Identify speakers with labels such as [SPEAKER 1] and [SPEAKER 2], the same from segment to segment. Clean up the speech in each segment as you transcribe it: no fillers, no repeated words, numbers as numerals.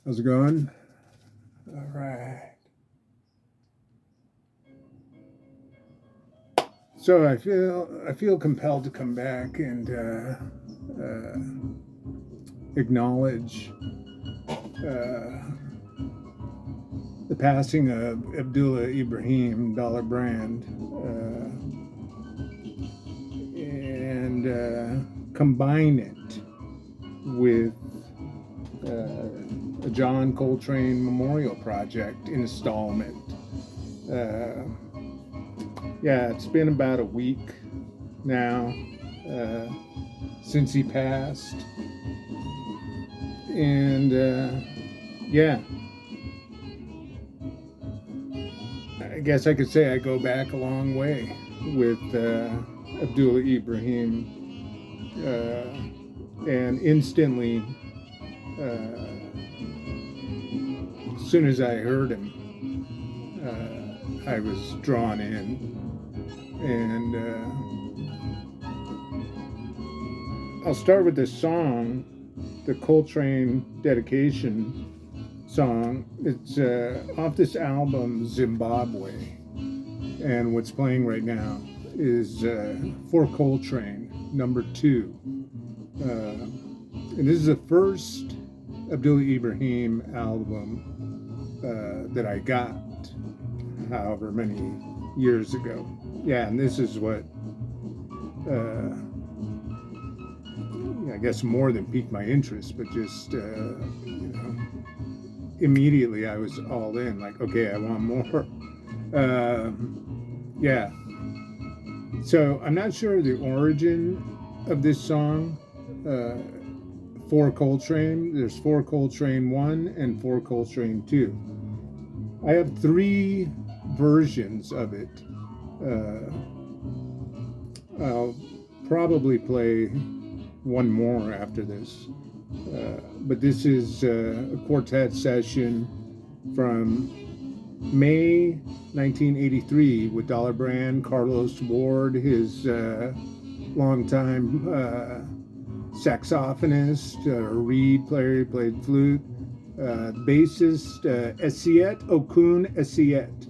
[SPEAKER 1] How's it going? All right. So I feel compelled to come back and acknowledge uh, the passing of Abdullah Ibrahim, Dollar Brand, and combine it with a John Coltrane Memorial Project installment. Uh, yeah, it's been about a week now uh, since he passed, and yeah, I guess I could say I go back a long way with Abdullah Ibrahim, and instantly, as soon as I heard him, I was drawn in, and I'll start with this song, the Coltrane dedication song. It's off this album, Zimbabwe. And what's playing right now is For Coltrane, number 2. And this is the first Abdullah Ibrahim album that I got, however many years ago. Yeah, and this is what I guess more than piqued my interest, but just immediately I was all in. Like, okay, I want more. Yeah. So I'm not sure the origin of this song. For Coltrane, there's For Coltrane 1 and For Coltrane 2. I have 3 versions of it. I'll probably play one more after this. But this is a quartet session from May 1983 with Dollar Brand, Carlos Ward, his longtime saxophonist, reed player, he played flute, bassist Esiet Okun Esiet,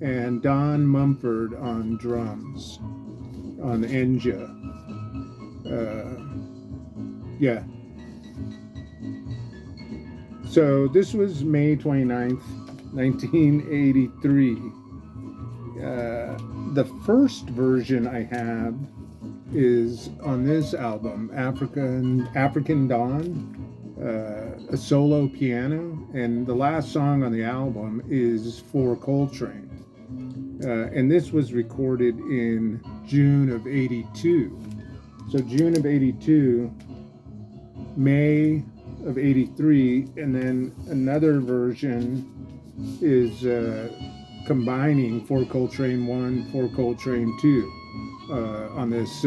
[SPEAKER 1] and Don Mumford on drums, on Enja. Yeah. So this was May 29th, 1983. The first version I have is on this album, African Dawn, a solo piano, and the last song on the album is For Coltrane. And this was recorded in June of 82. So June of 82, May of 83, and then another version is combining For Coltrane 1, For Coltrane 2 on this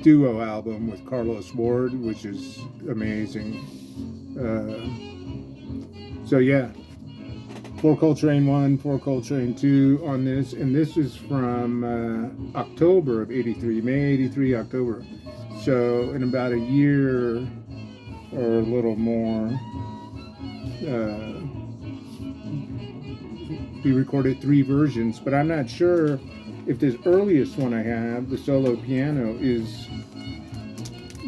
[SPEAKER 1] duo album with Carlos Ward, which is amazing. So yeah, For Coltrane 1, For Coltrane 2 on this, and this is from October of 83, May 83, October. So in about a year or a little more, he recorded 3 versions, but I'm not sure if this earliest one I have, the solo piano, is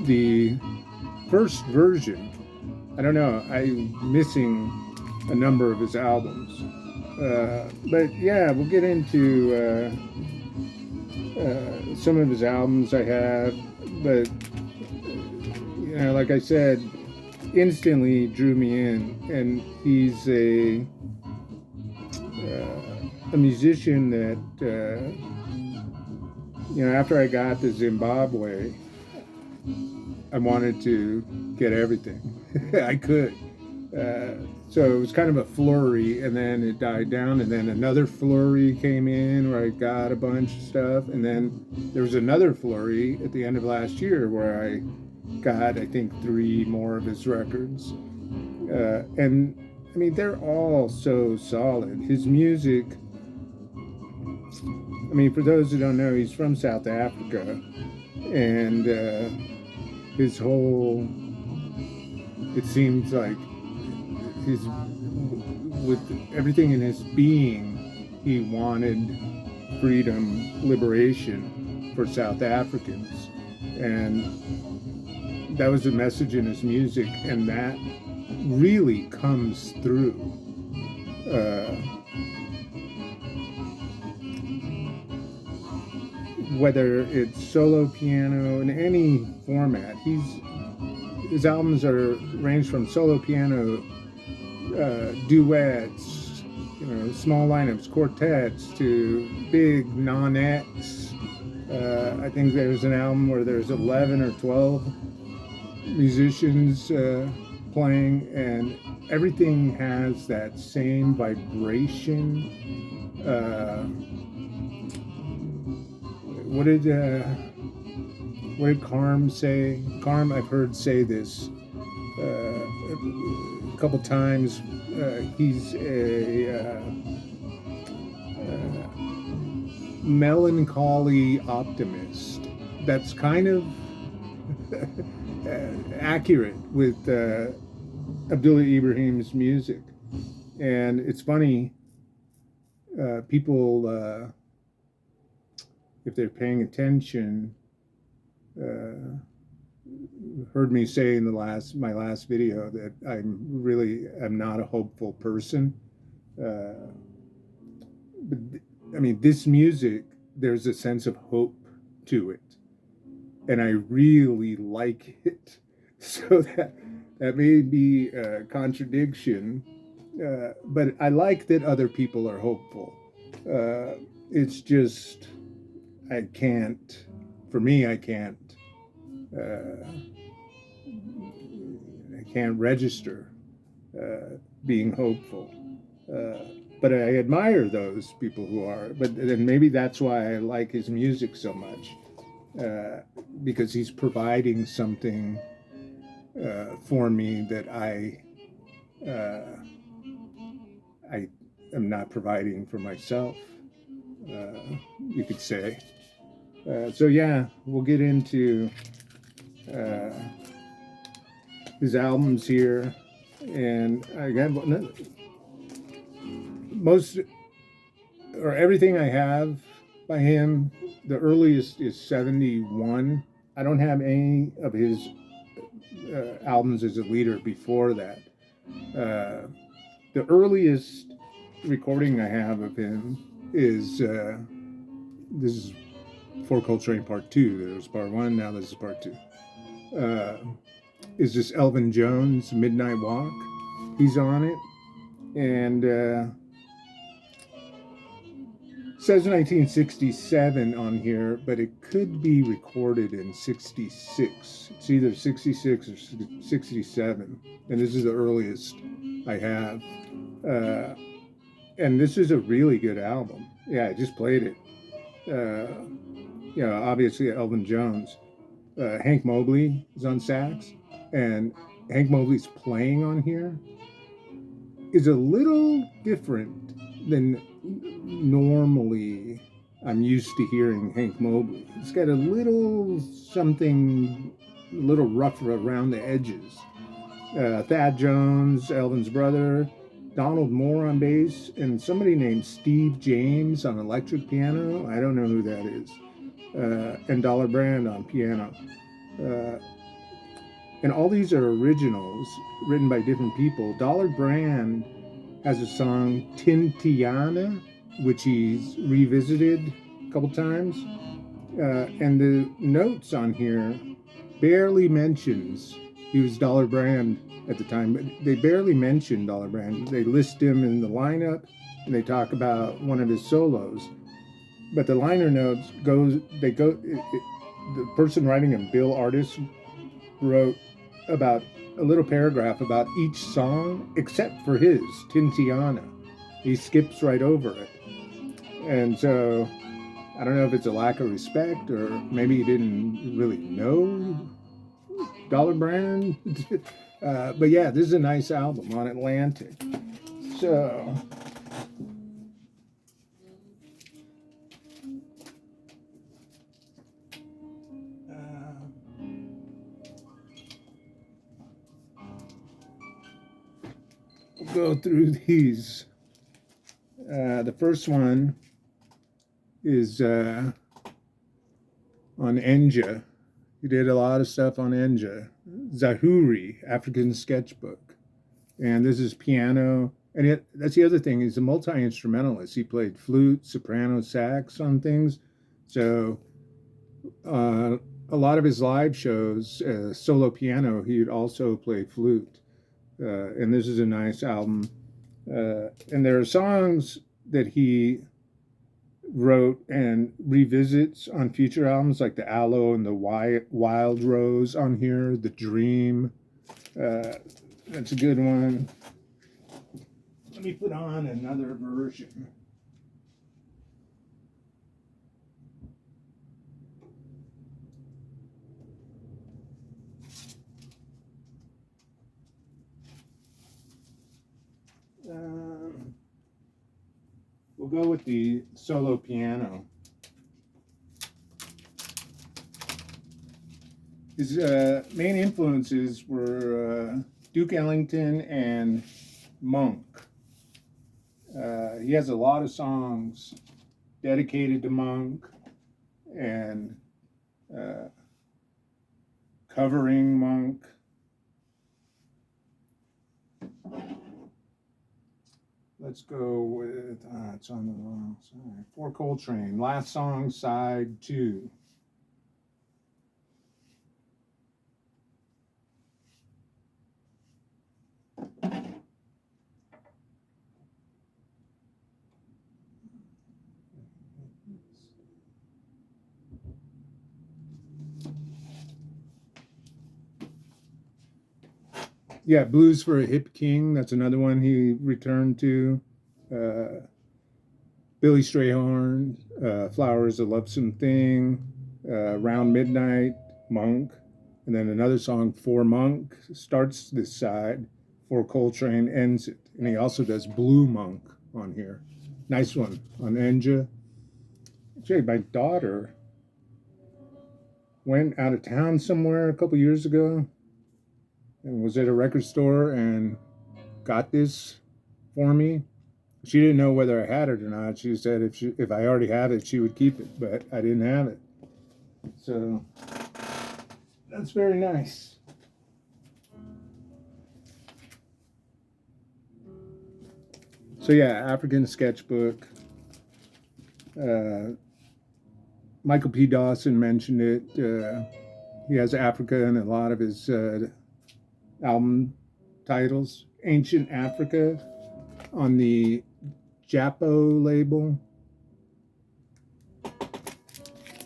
[SPEAKER 1] the first version. I don't know, I'm missing a number of his albums. But yeah, we'll get into some of his albums I have, but like I said, instantly drew me in, and he's a musician that after I got to Zimbabwe, I wanted to get everything I could. So it was kind of a flurry, and then it died down, and then another flurry came in where I got a bunch of stuff, and then there was another flurry at the end of last year where I got, I think, 3 more of his records. And I mean, they're all so solid. His music, I mean, for those who don't know, he's from South Africa, and his whole it seems like his, with everything in his being, he wanted freedom, liberation for South Africans. And that was the message in his music, and that really comes through. Whether it's solo piano in any format, his albums are range from solo piano, duets, small lineups, quartets, to big nonettes. I think there's an album where there's 11 or 12 musicians playing, and everything has that same vibration. What did Carm say? Carm, I've heard say this a couple times. He's a melancholy optimist. That's kind of accurate with Abdullah Ibrahim's music. And it's funny, people, if they're paying attention, heard me say in my last video that I'm not a hopeful person. But I mean, this music, there's a sense of hope to it, and I really like it. So that may be a contradiction, but I like that other people are hopeful. It's just, I can't register being hopeful. But I admire those people who are. But then maybe that's why I like his music so much, because he's providing something for me that I am not providing for myself, you could say. So yeah, we'll get into his albums here, and I got everything I have by him. The earliest is 71. I don't have any of his albums as a leader before that. The earliest recording I have of him is this is for Coltrane Part 2. There was Part 1, now this is Part 2. Is this Elvin Jones, Midnight Walk? He's on it. And says 1967 on here, but it could be recorded in 66. It's either 66 or 67. And this is the earliest I have. And this is a really good album. Yeah, I just played it. Obviously Elvin Jones. Hank Mobley is on sax, and Hank Mobley's playing on here is a little different than normally I'm used to hearing Hank Mobley. It's got a little something, a little rough around the edges. Thad Jones, Elvin's brother, Donald Moore on bass, and somebody named Steve James on electric piano. I don't know who that is. And Dollar Brand on piano. And all these are originals written by different people. Dollar Brand has a song, Tintiana, which he's revisited a couple times. And the notes on here barely mentions, he was Dollar Brand at the time, but they barely mention Dollar Brand. They list him in the lineup, and they talk about one of his solos. But the liner notes the person writing them, Bill Artis, wrote about a little paragraph about each song except for his, Tintiana. He skips right over it. And so I don't know if it's a lack of respect, or maybe he didn't really know Dollar Brand. But yeah, this is a nice album on Atlantic. So we'll go through these. The first one is on Enja. He did a lot of stuff on Enja. Zahuri, African Sketchbook. And this is piano. And that's the other thing. He's a multi-instrumentalist. He played flute, soprano, sax on things. So a lot of his live shows, solo piano, he'd also play flute. And this is a nice album. And there are songs that he wrote and revisits on future albums, like the Aloe and the Wild Rose on here, The Dream. That's a good one. Let me put on another version. We'll go with the solo piano. His main influences were Duke Ellington and Monk. He has a lot of songs dedicated to Monk and covering Monk. Let's go with, it's on the wrong side. For Coltrane, last song, side 2. Yeah, Blues for a Hip King. That's another one he returned to. Billy Strayhorn, Flowers, a Lovesome Thing, Round Midnight, Monk. And then another song, For Monk, starts this side. For Coltrane ends it. And he also does Blue Monk on here. Nice one on Enja. Actually, my daughter went out of town somewhere a couple years ago and was at a record store and got this for me. She didn't know whether I had it or not. She said if I already have it, she would keep it, but I didn't have it. So that's very nice. So yeah, African Sketchbook. Michael P. Dawson mentioned it. He has Africa in a lot of his album titles. Ancient Africa on the Japo label.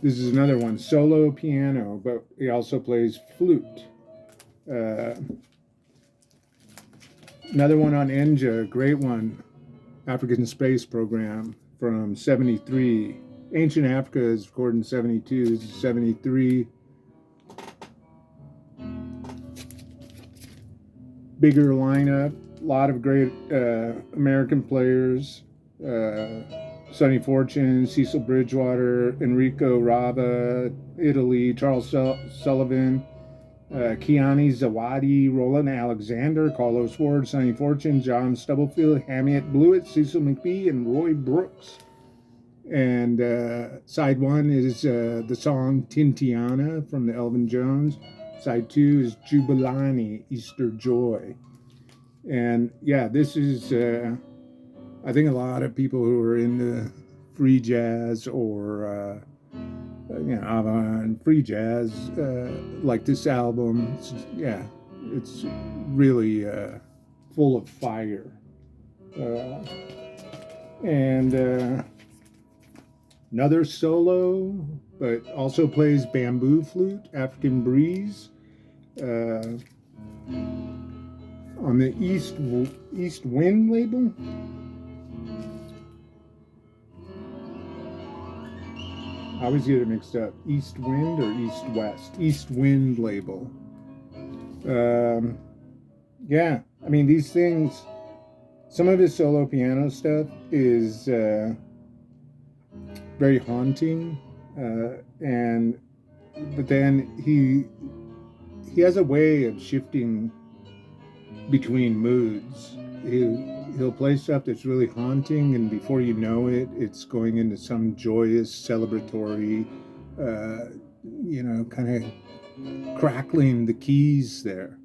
[SPEAKER 1] This is another one, solo piano, but he also plays flute. Another one on Enja, great one, African Space Program from 73. Ancient Africa is recorded in 72, this is 73. Bigger lineup, a lot of great American players. Sonny Fortune, Cecil Bridgewater, Enrico Rava, Italy, Charles Sullivan, Kiani Zawadi, Roland Alexander, Carlos Ward, Sonny Fortune, John Stubblefield, Hamiet Blewett, Cecil McBee, and Roy Brooks. And side 1 is the song Tintiana from the Elvin Jones. Side 2 is Jubilani, Easter Joy. And yeah, this is, I think a lot of people who are into free jazz or, avant free jazz, like this album. It's really full of fire. And another solo, but also plays bamboo flute, African Breeze. On the East Wind label. I always get it mixed up. East Wind or East West? East Wind label. Yeah, I mean, these things, some of his solo piano stuff is very haunting. But then he has a way of shifting between moods. he'll play stuff that's really haunting, and before you know it, it's going into some joyous, celebratory, kind of crackling the keys there.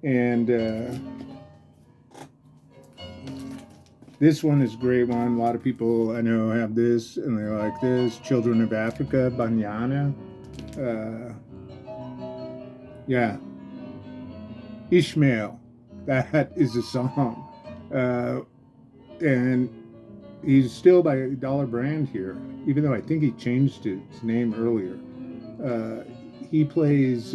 [SPEAKER 1] And this one is a great one. A lot of people I know have this, and they like this. Children of Africa, Banyana. Yeah. Ishmael. That is a song. And he's still by Dollar Brand here, even though I think he changed his name earlier. He plays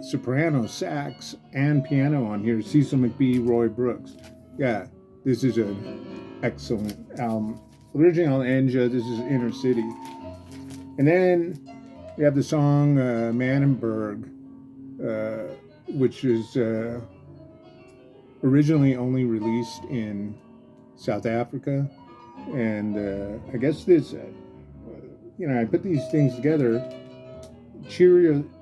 [SPEAKER 1] soprano, sax, and piano on here. Cecil McBee, Roy Brooks. Yeah, this is an excellent album. Original Enja, this is Inner City. And then we have the song Mannenberg, which is originally only released in South Africa. And I guess this, I put these things together.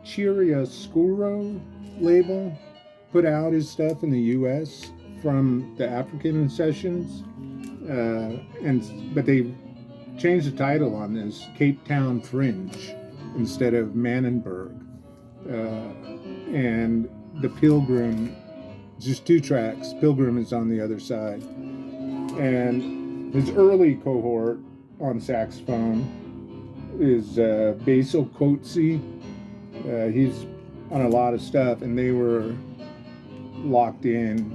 [SPEAKER 1] Chiaroscuro label put out his stuff in the U.S. from the African sessions, but they changed the title on this, Cape Town Fringe, instead of Mannenberg. And the Pilgrim, just 2 tracks. Pilgrim is on the other side. And his early cohort on saxophone is Basil Coetzee. He's on a lot of stuff, and they were locked in,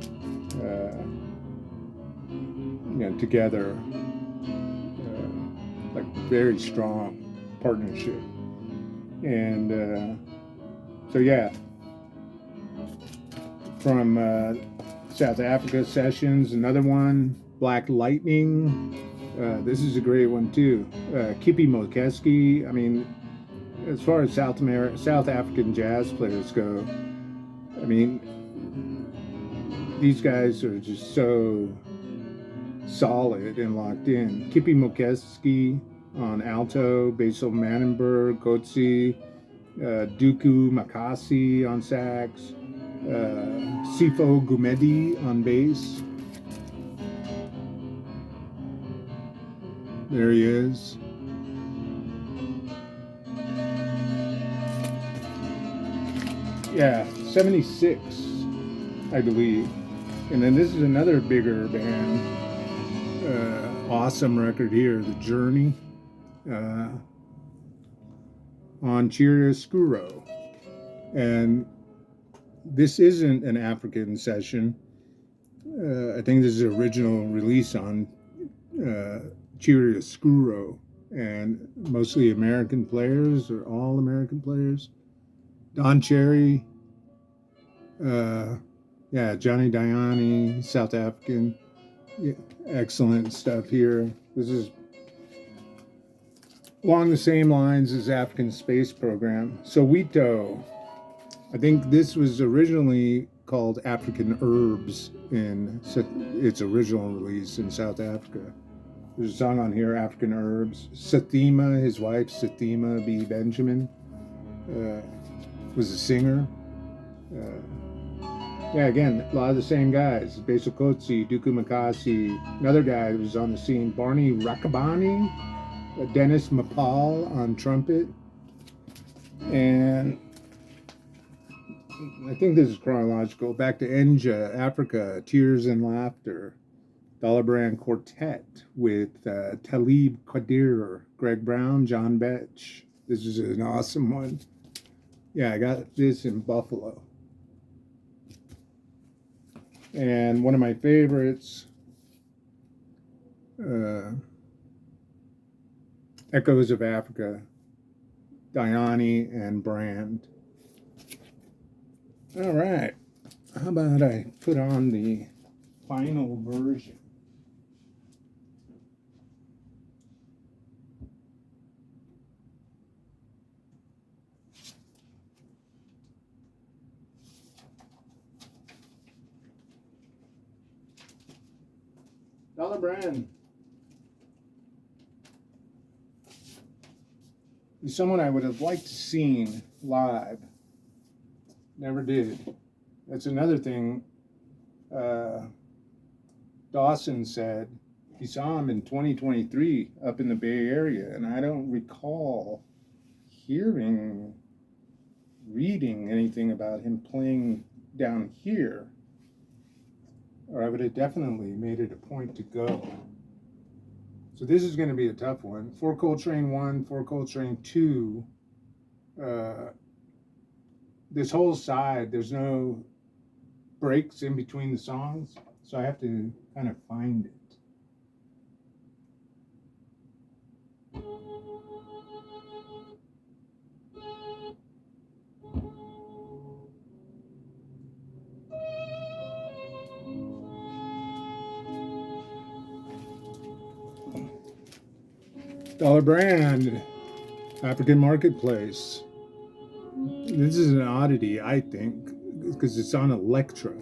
[SPEAKER 1] together, like very strong partnership. And so yeah, from South Africa sessions, another one, Black Lightning. This is a great one too. Kippie Mokeski. I mean, as far as South African jazz players go, I mean, these guys are just so solid and locked in. Kippie Mokeski on alto, Basil Mannenberg, Coetzee, Duku Makasi on sax, Sifo Gumedi on bass. There he is. Yeah, 76, I believe. And then this is another bigger band. Awesome record here, The Journey, on Chiaroscuro. And this isn't an African session. I think this is an original release on Chiaroscuro, and mostly American players, or all American players. Don Cherry, Johnny Diani, South African. Yeah, excellent stuff here. This is along the same lines as African Space Program. Soweto, I think this was originally called African Herbs in its original release in South Africa. There's a song on here, African Herbs. Sathima, his wife, Sathima B. Benjamin, was a singer. Again, a lot of the same guys. Basil Coetzee, Duku Makasi, another guy who was on the scene, Barney Rakabani, Dennis Mapal on trumpet. And I think this is chronological. Back to Enja, Africa, Tears and Laughter. Dollar Brand Quartet with Talib Qadir, Greg Brown, John Betch. This is an awesome one. Yeah, I got this in Buffalo. And one of my favorites, Echoes of Africa, Diani and Brand. All right, how about I put on the final version? Dollar Brand. He's someone I would have liked to seen live. Never did. That's another thing uh, Dawson said he saw him in 2023 up in the Bay Area, and I don't recall hearing, reading anything about him playing down here, or I would have definitely made it a point to go. So this is going to be a tough one. For Coltrane 1, for Coltrane 2, this whole side, there's no breaks in between the songs, so I have to kind of find it. Dollar Brand, African Marketplace. This is an oddity, I think, because it's on Elektra.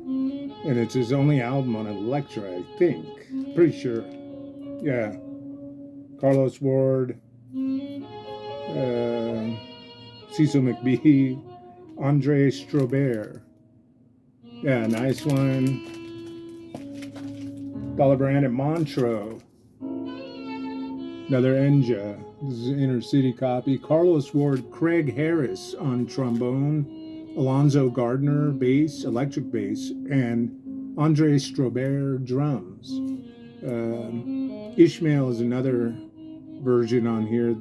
[SPEAKER 1] And it's his only album on Elektra, I think. Pretty sure. Yeah. Carlos Ward, Cecil McBee, Andre Strobert. Yeah, nice one. Dollar Brand at Montreux. Another Enja. This is an inner city copy. Carlos Ward, Craig Harris on trombone, Alonzo Gardner bass, electric bass, and Andre Strobert drums. Ishmael is another version on here.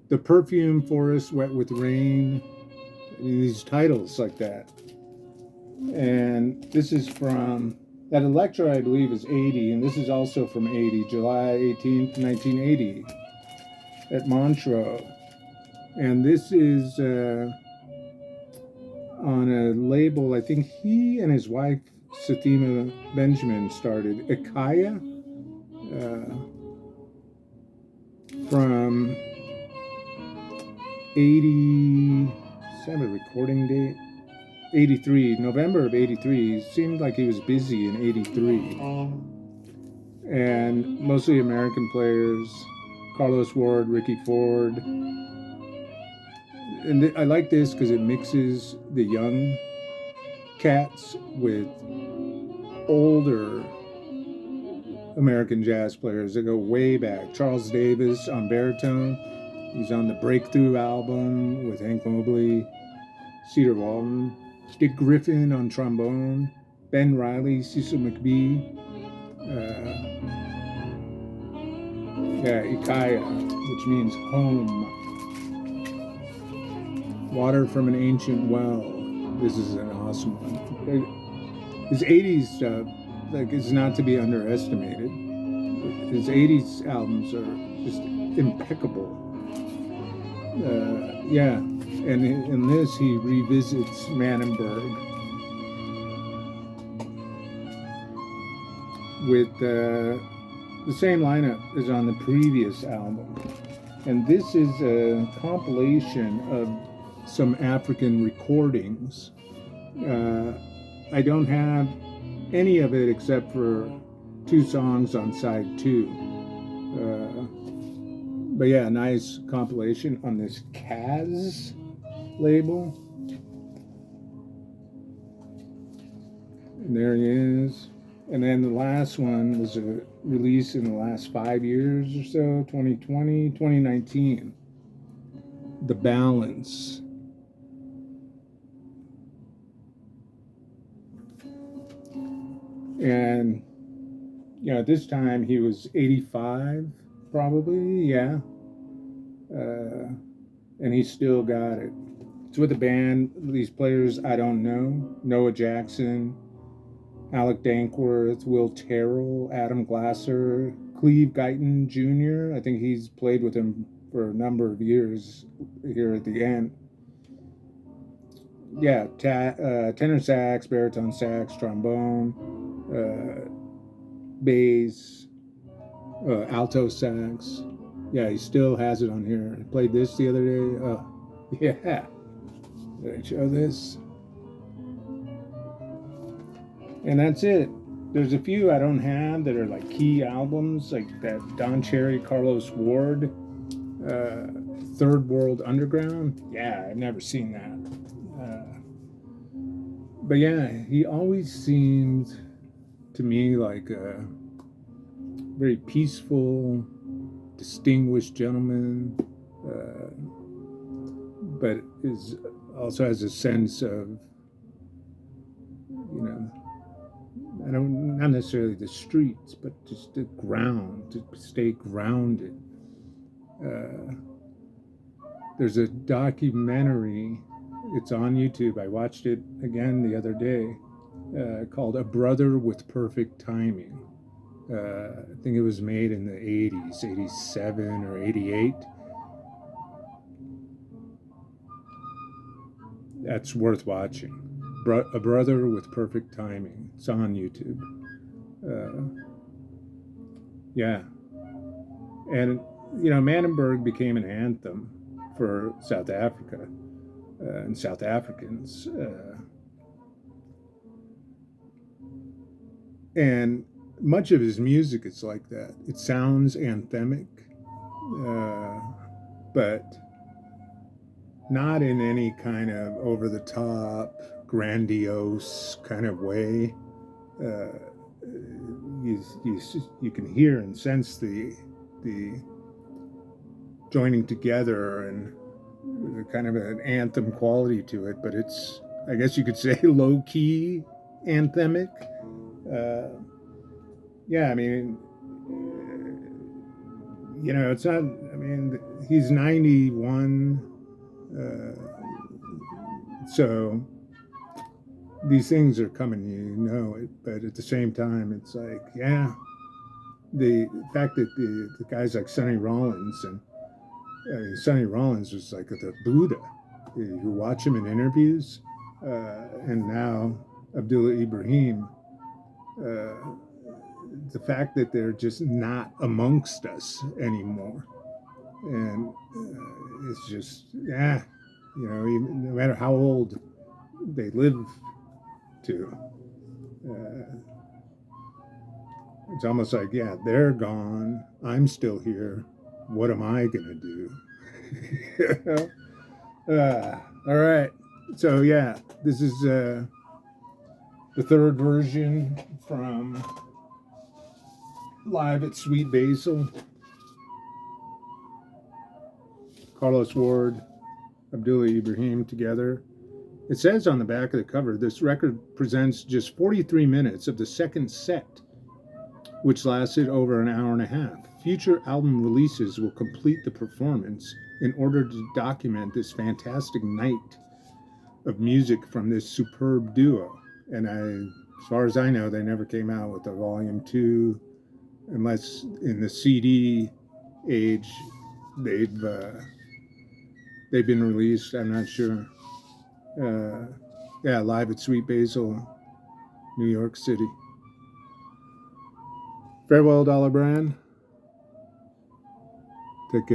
[SPEAKER 1] The Perfume Forest, Wet with Rain. These titles like that. And this is from, that Elektra, I believe, is 80, and this is also from 80, July 18th, 1980, at Montreux. And this is on a label, I think he and his wife, Sathima Benjamin, started, Ikaya, from 80, does that have a recording date? 83, November of 83. Seemed like he was busy in 83. And mostly American players, Carlos Ward, Ricky Ford. And I like this because it mixes the young cats with older American jazz players that go way back. Charles Davis on baritone. He's on the Breakthrough album with Hank Mobley, Cedar Walton. Dick Griffin on trombone, Ben Riley, Cecil McBee, Ikaya, which means home. Water from an Ancient Well. This is an awesome one. His 80s stuff, like, is not to be underestimated. His 80s albums are just impeccable. And in this, he revisits Mannenberg with the same lineup as on the previous album. And this is a compilation of some African recordings. I don't have any of it except for 2 songs on side 2. But yeah, nice compilation on this Kaz label. And there he is. And then the last one was a release in the last 5 years or so, 2020, 2019. The Balance. And, you know, at this time he was 85, probably, yeah. And he still got it. It's with a band, these players I don't know. Noah Jackson, Alec Dankworth, Will Terrell, Adam Glasser, Cleve Guyton Jr. I think he's played with him for a number of years here at the end. Yeah, tenor sax, baritone sax, trombone, bass, alto sax. Yeah, he still has it on here. I played this the other day. Yeah. Did I show this? And that's it. There's a few I don't have that are like key albums, like that Don Cherry, Carlos Ward, Third World Underground. Yeah, I've never seen that. But yeah, he always seemed to me like a very peaceful, distinguished gentleman, uh, but is also has a sense of, you know, I don't, not necessarily the streets, but just the ground, to stay grounded. Uh, there's a documentary, it's on YouTube. I watched it again the other day, called A Brother with Perfect Timing. I think it was made in the 80s, 87 or 88. That's worth watching. A Brother with Perfect Timing. It's on YouTube. Uh, yeah. And, you know, Manenberg became an anthem for South Africa and South Africans. And much of his music is like that. It sounds anthemic, uh, but not in any kind of over the top, grandiose kind of way. Uh, you can hear and sense the joining together and kind of an anthem quality to it, but it's, I guess you could say, low key anthemic. Uh, yeah, I mean, you know, it's not, I mean, he's 91, so these things are coming, you know it, but at the same time, it's like, yeah, the fact that the guys like Sonny Rollins, and Sonny Rollins was like the Buddha. You watch him in interviews, and now Abdullah Ibrahim, uh, the fact that they're just not amongst us anymore. And it's just, yeah, you know, even, no matter how old they live to, uh, it's almost like, yeah, they're gone. I'm still here. What am I going to do? You know? All right. So, yeah, this is the third version from Live at Sweet Basil. Carlos Ward, Abdullah Ibrahim together. It says on the back of the cover, this record presents just 43 minutes of the second set, which lasted over an hour and a half. Future album releases will complete the performance in order to document this fantastic night of music from this superb duo. And as far as I know, they never came out with a volume 2, unless in the CD age they've been released. I'm not sure. Yeah, Live at Sweet Basil, New York City. Farewell, Dollar Brand. Take care.